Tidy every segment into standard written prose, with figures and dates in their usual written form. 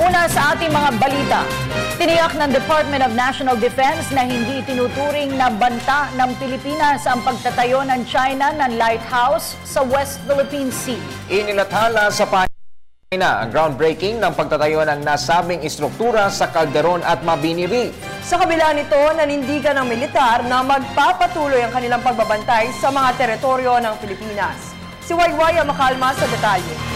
Una sa ating mga balita, tiniyak ng Department of National Defense na hindi itinuturing na banta ng Pilipinas ang pagtatayo ng China ng lighthouse sa West Philippine Sea. Inilathala sa China ang groundbreaking ng pagtatayo ng nasabing istruktura sa Calderon at Mabini Reef. Sa kabila nito, nanindigan ng militar na magpapatuloy ang kanilang pagbabantay sa mga teritoryo ng Pilipinas. Si Waywaya makalma sa detalye.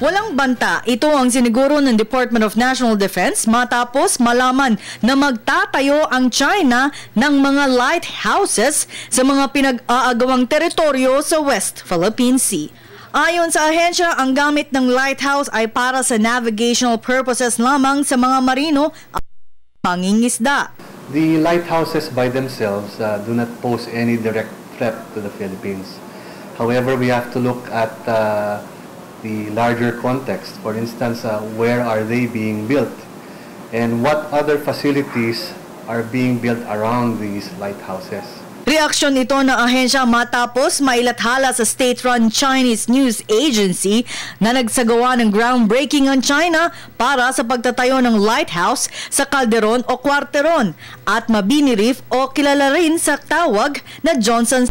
Walang banta, ito ang siniguro ng Department of National Defense matapos malaman na magtatayo ang China ng mga lighthouses sa mga pinag-aagawang teritoryo sa West Philippine Sea. Ayon sa ahensya, ang gamit ng lighthouse ay para sa navigational purposes lamang sa mga marino at mangingisda. The lighthouses by themselves do not pose any direct threat to the Philippines. However, we have to look at the larger context. For instance, where are they being built? And what other facilities are being built around these lighthouses? Reaksyon ito ng ahensya matapos mailathala sa state-run Chinese news agency na nagsagawa ng groundbreaking ang China para sa pagtatayo ng lighthouse sa Calderon o Cuarteron at Mabini Reef o kilala rin sa tawag na Johnson.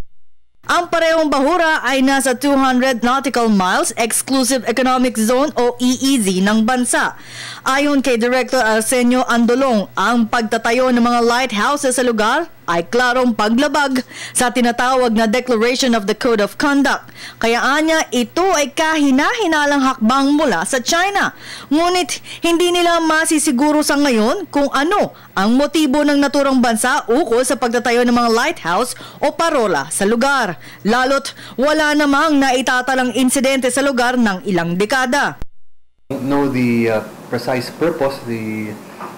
Ang parehong bahura ay nasa 200 nautical miles Exclusive Economic Zone o EEZ ng bansa. Ayon kay Director Arsenio Andolong, ang pagtatayo ng mga lighthouses sa lugar ay klarong paglabag sa tinatawag na Declaration of the Code of Conduct. Kaya anya, ito ay kahina-hinalang hakbang mula sa China. Ngunit hindi nila masisiguro sa ngayon kung ano ang motibo ng naturang bansa ukol sa pagtatayo ng mga lighthouse o parola sa lugar. Lalo't wala namang naitatalang insidente sa lugar ng ilang dekada. Know the precise purpose. The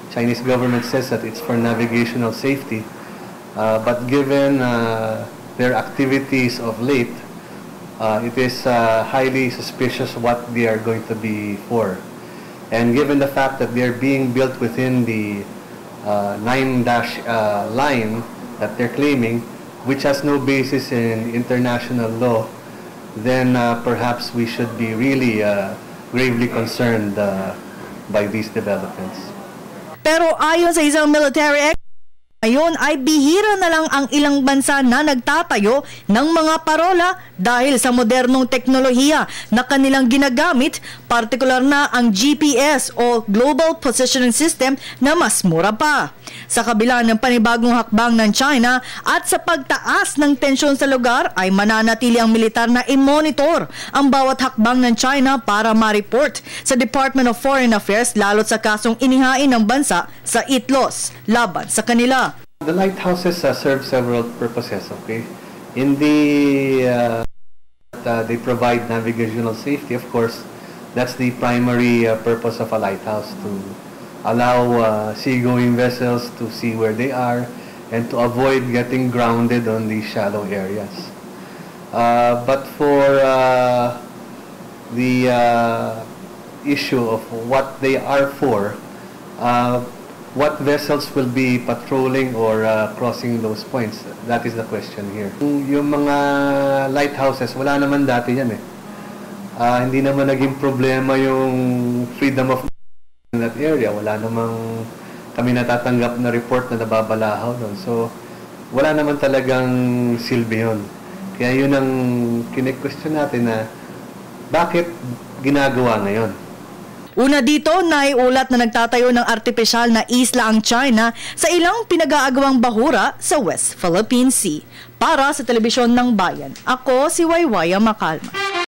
Chinese government says that it's for navigational safety. But given their activities of late, it is highly suspicious what they are going to be for. And given the fact that they're being built within the 9-dash line that they're claiming, which has no basis in international law, then perhaps we should be really gravely concerned by these developments. Pero ayon sa isang military ngayon ay bihira na lang ang ilang bansa na nagtatayo ng mga parola dahil sa modernong teknolohiya na kanilang ginagamit, partikular na ang GPS o Global Positioning System na mas mura pa. Sa kabila ng panibagong hakbang ng China at sa pagtaas ng tensyon sa lugar ay mananatili ang militar na i-monitor ang bawat hakbang ng China para ma-report sa Department of Foreign Affairs lalo't sa kasong inihain ng bansa sa ITLOS laban sa kanila. The lighthouses serve several purposes, okay? In the they provide navigational safety, of course. That's the primary purpose of a lighthouse, to allow seagoing vessels to see where they are and to avoid getting grounded on these shallow areas. But for the issue of what they are for, what vessels will be patrolling or crossing those points? That is the question here. Yung mga lighthouses, wala naman dati yan eh. Hindi naman naging problema yung freedom of in that area. Wala namang kami natatanggap na report na nababalahaw doon. So, wala naman talagang silbi yun. Kaya yun ang kine-question natin na bakit ginagawa ngayon? Una dito, naiulat na nagtatayo ng artipisyal na isla ang China sa ilang pinag-aagawang bahura sa West Philippine Sea. Para sa Telebisyon ng Bayan, ako si Waywaya Makalma.